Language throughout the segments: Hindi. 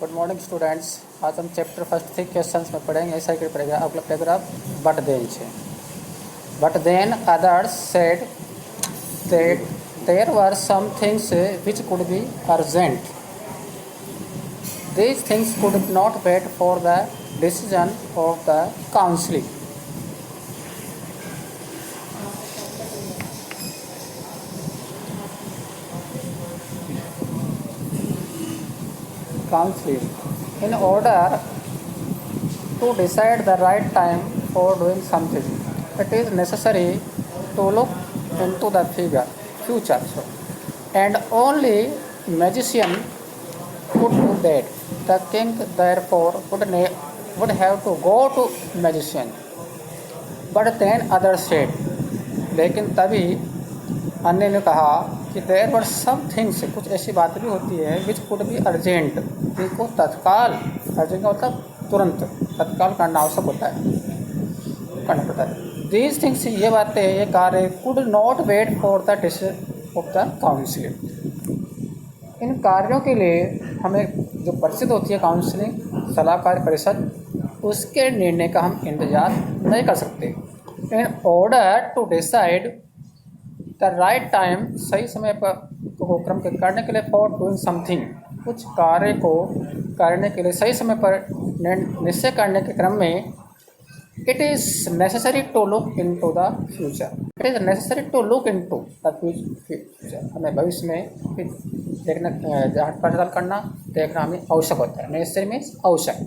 Good morning students. आज हम चैप्टर फर्स्ट 3 क्वेश्चंस में पढ़ेंगे। ऐसा ही पढ़ेगा आपला पैराग्राफ बट देन છે। But then others said that there were some things which could be urgent. These things could not wait for the decision of the council. In order to decide the right time for doing something, it is necessary to look into the future, and only magician could do that. The king therefore would have to go to magician. But then others said, लेकिन तभी अन्य ने कहा कि देयर वर सम थिंग्स, कुछ ऐसी बात भी होती है विच कुड बी अर्जेंट, जिनको तत्काल, अर्जेंट का मतलब तुरंत, तत्काल करना आवश्यक होता है, करना पड़ता है। दीज थिंग्स, ये बातें, ये कार्य could not wait for the decision of the council. इन कार्यों के लिए हमें जो परिषद होती है काउंसिलिंग, सलाहकार परिषद, उसके निर्णय का हम इंतज़ार नहीं कर सकते। In order to decide the right time, सही समय पर को क्रम के करने के लिए, फॉर डूइंग समथिंग, कुछ कार्य को करने के लिए सही समय पर निश्चय करने के क्रम में, it is necessary to look in to the future. It is necessary to look in to the future, हमें भविष्य में देखना, जांच पड़ताल करना, देखना हमें आवश्यक होता है। नेसेसरी मीन्स आवश्यक।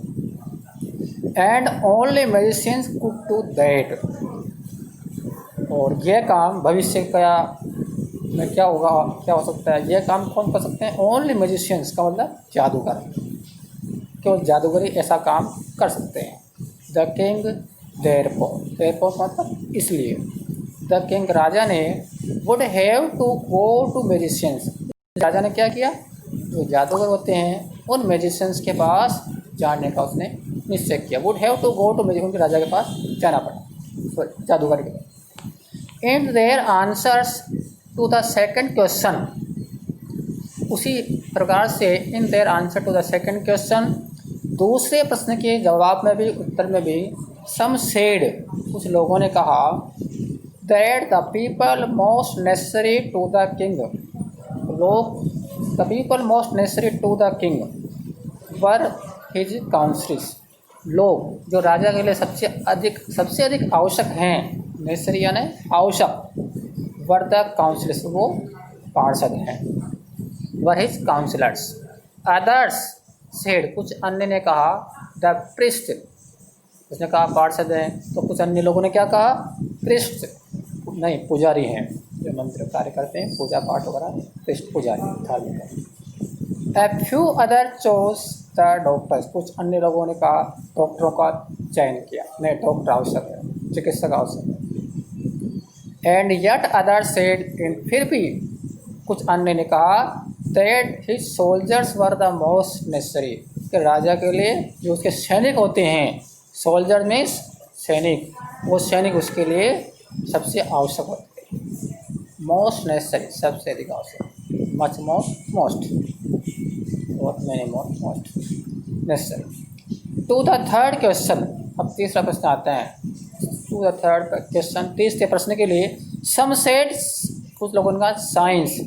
And only magicians could do that, और यह काम भविष्य का में क्या होगा, क्या हो सकता है, यह काम कौन कर सकते हैं? ओनली मैजिशियंस का मतलब जादूगर, केवल जादूगरी ऐसा काम कर सकते हैं। द किंग देयरफॉर मतलब इसलिए, द किंग राजा ने, would have to go to magicians, राजा ने क्या किया, जो जादूगर होते हैं उन मैजिशियंस के पास जाने का उसने निश्चय किया। Would have to go to magician, उनके राजा के पास जाना पड़ा, जादूगर के पास। In their answers to the second question, उसी प्रकार से in their answer to the second question, दूसरे प्रश्न के जवाब में भी, उत्तर में भी, some said, कुछ लोगों ने कहा, that the people most necessary to the king, the people most necessary to the king were his councillors, लोग जो राजा के लिए सबसे अधिक आवश्यक हैं, नेसेसरी यानी आवश्यक, वर द काउंसिलर्स, वो पार्षद हैं, वर हिज काउंसिलर्स। अदर्स सेड, कुछ अन्य ने कहा, द प्रिस्ट, उसने कहा पार्षद हैं, तो कुछ अन्य लोगों ने क्या कहा, प्रिस्ट नहीं, पुजारी हैं, जो मंत्र कार्य करते हैं, पूजा पाठ वगैरह, प्रिस्ट पुजारी, धार्मिक। A few other chose the doctors, कुछ अन्य लोगों ने कहा डॉक्टरों का चयन किया, नहीं डॉक्टर आवश्यक है, चिकित्सक आवश्यक है। एंड yet others said, फिर भी कुछ अन्य ने कहा, that his soldiers were the most necessary, कि राजा के लिए जो उसके सैनिक होते हैं, सोल्जर मीन्स सैनिक, वो सैनिक उसके लिए सबसे आवश्यक होते हैं। मोस्ट नेसेसरी, सबसे अधिक आवश्यक, मच मोस्ट और many most necessary. To the third question, अब तीसरा प्रश्न आता है। टू द थर्ड क्वेश्चन, तीसरे प्रश्न के लिए, सम सेड, कुछ लोगों ने कहा साइंस,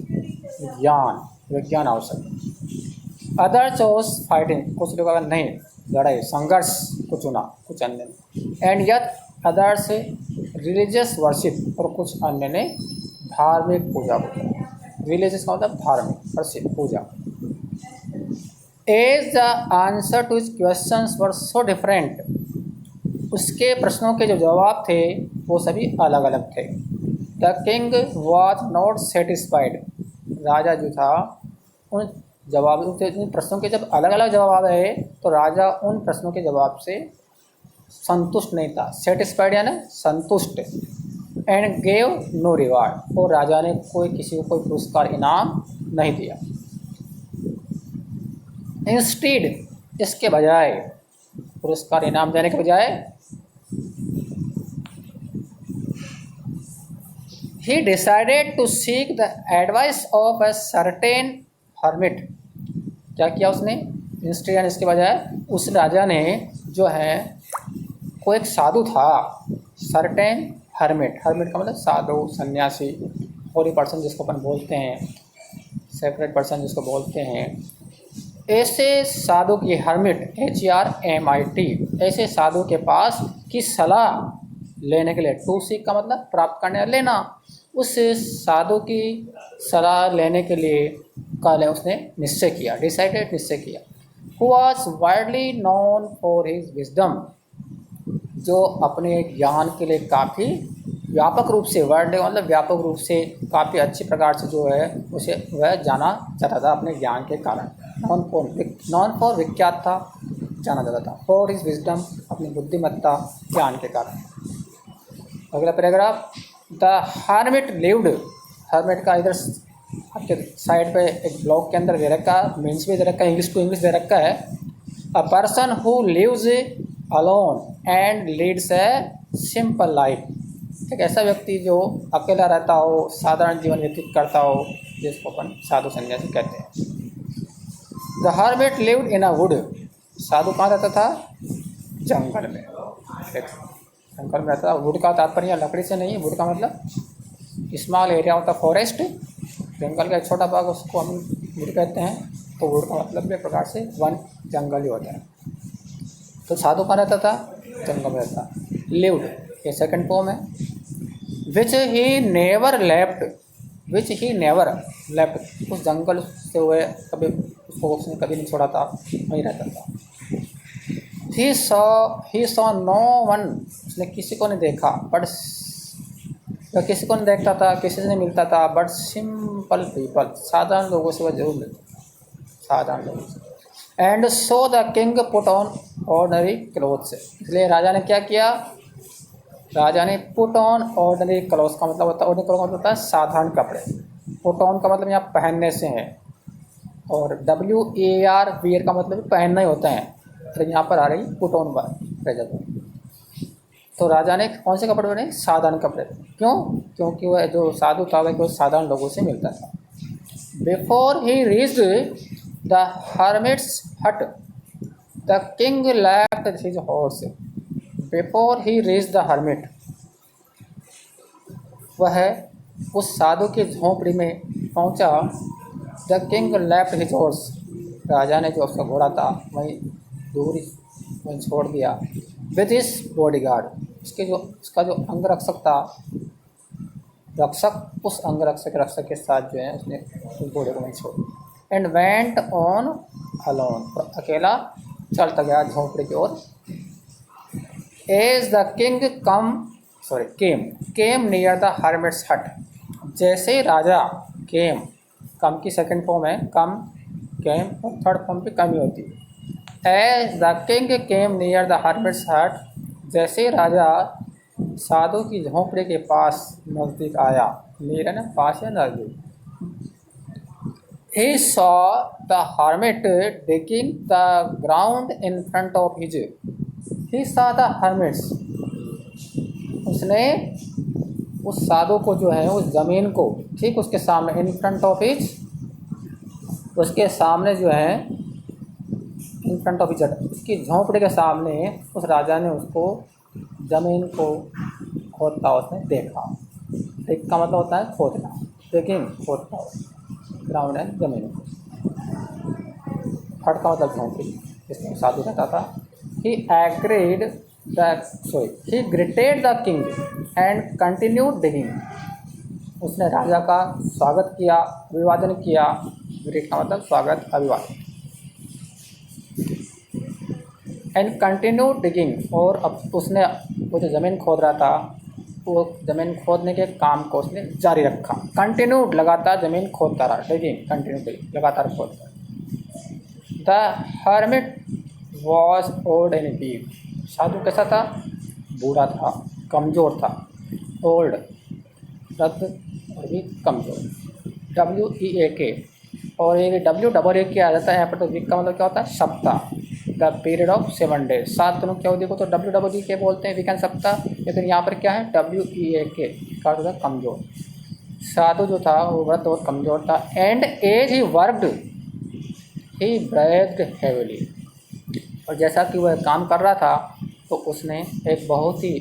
विज्ञान आवश्यक। अदर चोज फाइटिंग, कुछ लोगों का नहीं, लड़ाई संघर्ष को चुना, कुछ अन्य ने। एंड यट अदर से रिलीजियस वर्शिप, और कुछ अन्य ने धार्मिक पूजा को चुना। रिलीजियस का मतलब धार्मिक, वर्शिप पूजा। As the answer to his questions were so different, उसके प्रश्नों के जो जवाब थे वो सभी अलग अलग थे। The king was not satisfied, राजा जो था उन प्रश्नों के जब अलग अलग जवाब आए तो राजा उन प्रश्नों के जवाब से संतुष्ट नहीं था। सेटिस्फाइड यानी संतुष्ट। एंड गेव नो रिवार्ड, और राजा ने किसी को कोई पुरस्कार इनाम नहीं दिया। इंस्टीड, इसके बजाय, पुरस्कार इनाम देने के बजाय, he decided to seek the advice of a certain hermit, क्या किया उसने, इंस्टेड इसके बजाय उस राजा ने जो है वो एक साधु था, सर्टेन हर्मिट, हर्मिट का मतलब साधु, सन्यासी, होली पर्सन जिसको अपन बोलते हैं, सेक्रेट पर्सन जिसको बोलते हैं, ऐसे साधु की, हर्मिट HRMIT, ऐसे साधु के पास की सलाह लेने के लिए, टू सीक का मतलब प्राप्त करने, लेना, उस साधु की सलाह लेने के लिए कल उसने निश्चय किया, डिसाइडेड, निश्चय किया। Who was widely known for his wisdom, जो अपने ज्ञान के लिए काफ़ी व्यापक रूप से, वर्ड मतलब व्यापक रूप से काफ़ी अच्छी प्रकार से जो है उसे वह जाना जाता था अपने ज्ञान के कारण। नॉन फॉर विख्यात था, जाना जाता था, फॉर हिज विजडम अपनी बुद्धिमत्ता, ज्ञान के कारण। अगला paragraph, the hermit lived, hermit का इधर आपके साइड पे एक ब्लॉक के अंदर दे रखा, मीन्स भी दे रखा है, इंग्लिश टू इंग्लिश दे रखा है। A person who lives alone and leads a simple life, एक ऐसा व्यक्ति जो अकेला रहता हो, साधारण जीवन व्यतीत करता हो, जिसको अपन साधु संन्यासी कहते हैं। The hermit lived in a wood, साधु कहाँ रहता था? जंगल में, जंगल में रहता था। वुड का तात्पर्य लकड़ी से नहीं, वुड का मतलब स्मॉल एरिया होता फॉरेस्ट, जंगल का एक छोटा भाग, उसको हम वुड कहते हैं। तो वुड का मतलब एक प्रकार से वन, जंगल ही होता है। तो साधु कहाँ रहता था? जंगल में रहता। लिव्ड, ये सेकंड फॉर्म है। Which he never left, which he never left, उस जंगल से हुए कभी उसको उसने कभी नहीं छोड़ा था, वहीं रहता था। ही सॉ नो वन, उसने किसी को नहीं देखा, बट किसी को नहीं देखता था, किसी से नहीं मिलता था, बट सिंपल पीपल, साधारण लोगों से वह जरूर मिलता था, साधारण लोगों से। And so the king put on ordinary clothes, इसलिए राजा ने क्या किया? राजा ने पुट ऑन ऑर्डनरी क्लोथ्स का मतलब होता है, ऑर्डनरी क्लोथ का मतलब होता है साधारण कपड़े। पुट ऑन का मतलब यहाँ पहनने से है, और WAR वियर का मतलब पहनना ही होता है, तो यहाँ पर आ रही पुट ऑन पर। तो राजा ने कौन से कपड़े पहने? साधारण कपड़े। क्यों? क्योंकि वह जो साधु था वह केवल साधारण लोगों से मिलता था। Before he reached the hermit's hut, the king left his horse. Before he reached the hermit, वह उस साधु की झोंपड़ी में पहुंचा। The king left his horse, राजा ने जो उसका घोड़ा था वहीं दूरी वहीं छोड़ दिया। विद हिज बॉडीगार्ड, उसका जो अंगरक्षक था, रक्षक, उस रक्षक के साथ जो है उसने उस घोड़े को वहीं छोड़ दिया। एंड वेंट ऑन अलोन, अकेला चलता गया झोंपड़ी की ओर। As the king came near the hermit's hut, जैसे राजा कम की सेकंड फॉर्म है, केम, और थर्ड फॉर्म पे कमी होती है। As the king came near the hermit's hut, जैसे राजा साधु की झोंपड़ी के पास नज़दीक आया, नियर ना पास या नज़दीक। He saw the hermit digging the ground in front of his, he saw the hermits, उसने उस साधु को जो है उस ज़मीन को ठीक उसके सामने, इन फ्रंट ऑफ हिज, उसके सामने जो है, इन फ्रंट ऑफ हिज, उसकी झोंपड़ी के सामने उस राजा ने उसको ज़मीन को खोदता उसने देखा। एक का मतलब होता है खोदना, लेकिन खोदता हो, ग्राउंड है ज़मीन को। हट का मतलब झोंपड़ी, जिसमें साधु रहता था। He greeted the king and continued digging, उसने राजा का स्वागत किया, अभिवादन किया। ग्रेट का मतलब स्वागत, अभिवादन। एंड कंटिन्यूड डिगिंग, और अब उसने वो जो ज़मीन खोद रहा था, वो ज़मीन खोदने के काम को उसने जारी रखा। कंटिन्यूड, लगातार ज़मीन खोदता रहा, डिगिंग कंटिन्यू, लगातार खोदता। The hermit was old and weak, साधु कैसा था? बूढ़ा था, कमज़ोर था। ओल्ड वृद्ध और भी कमज़ोर, WEAK, और ये WEAK आ जाता है यहाँ पर। तो वीक का मतलब क्या होता है? सप्ताह। द पीरियड ऑफ 7 days, 7 दिनों की अवधि को तो WEAK बोलते हैं, वीकेंड सप्ताह। लेकिन यहाँ पर क्या है? WEAK का अर्थ था कमज़ोर। साधु जो था वो वृद्ध और कमज़ोर था। And as he worked he breathed heavily. और जैसा कि वह काम कर रहा था तो उसने एक बहुत ही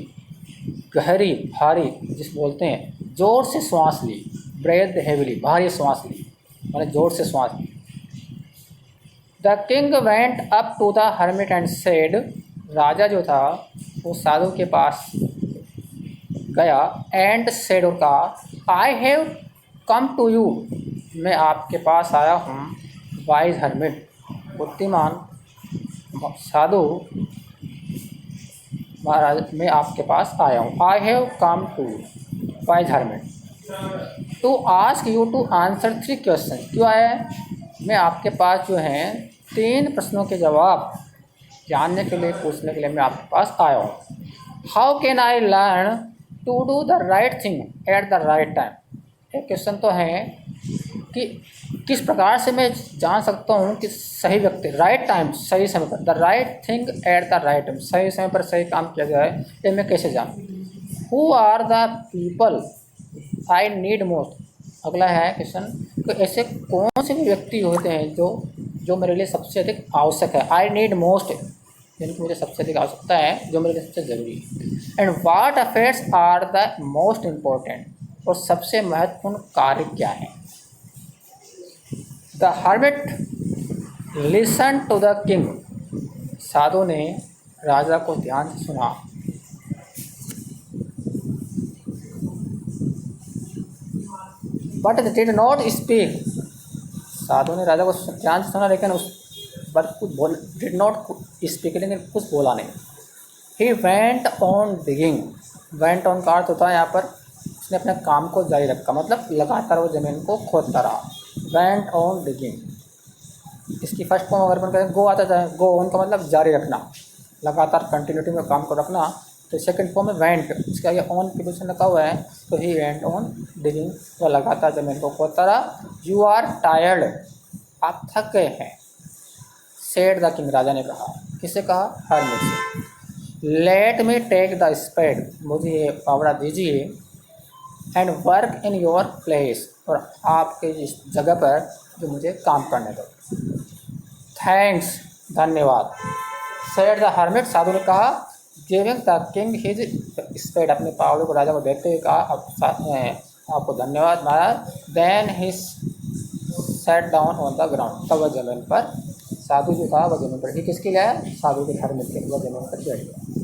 गहरी भारी जिस बोलते हैं ज़ोर से श्वास ली। ब्रेथ्ड हेविली भारी श्वास ली मैंने ज़ोर से श्वास ली। The king went up to the hermit and said. राजा जो था वो साधु के पास गया एंड सेड और कहा I have come to you. मैं आपके पास आया हूँ वाइज हर्मिट बुद्धिमान साधु महाराज मैं आपके पास आया हूँ। I have come to wise hermit to ask you to answer 3 question. क्यों आया है? मैं आपके पास जो हैं 3 प्रश्नों के जवाब जानने के लिए पूछने के लिए मैं आपके पास आया हूँ। How can I learn to do the right thing at the right time. एक क्वेश्चन तो है कि किस प्रकार से मैं जान सकता हूँ कि सही व्यक्ति राइट टाइम सही समय पर the right thing at the right time सही समय पर सही काम किया जाए ये मैं कैसे जानूँ। Who are the people I need most. अगला है क्वेश्चन तो ऐसे कौन से व्यक्ति होते हैं जो मेरे लिए सबसे अधिक आवश्यक है। आई नीड मोस्ट जिनको मुझे सबसे अधिक आवश्यकता है जो मेरे लिए सबसे ज़रूरी है। And what affairs are the most important और सबसे महत्वपूर्ण कार्य क्या है। The hermit listen to the king. साधु ने राजा को ध्यान से सुना। But did not speak. साधु ने राजा को ध्यान से सुना लेकिन उस पर कुछ बोल डिड नॉट स्पीक लेकिन कुछ बोला नहीं। He went on digging. Went on का अर्थ होता है यहाँ पर उसने अपने काम को जारी रखा मतलब लगातार वो ज़मीन को खोदता रहा। वेंट ऑन डिगिंग इसकी फर्स्ट फॉर्म अगर अपन कहें गो आता है गो ऑन का मतलब जारी रखना लगातार कंटिन्यूटी में काम को रखना। तो सेकंड फॉर्म में वेंट इसका ये ऑन की पोजीशन रखा हुआ है तो ही वेंट ऑन डिगिंग तो लगातार ज़मीन को खोदता रहा। यू आर टायर्ड आप थक गए हैं। सेड द किंग राजा ने कहा। किससे कहा? हर्मिट से। Let me take the spade मुझे ये फावड़ा दीजिए and work in your place और आपके इस जगह पर जो मुझे काम करने दो। थैंक्स धन्यवाद। सेड द हर्मिट साधु ने कहा। Giving the king his spade अपने फावड़े को राजा को देखते हुए कहा आपको धन्यवाद महाराज। Then he sat down on the ground तब वह जमीन पर साधु जो था वह जमीन पर ही किसके लिए आया? साधु के हर्मिट के वह जमीन पर बैठ गया।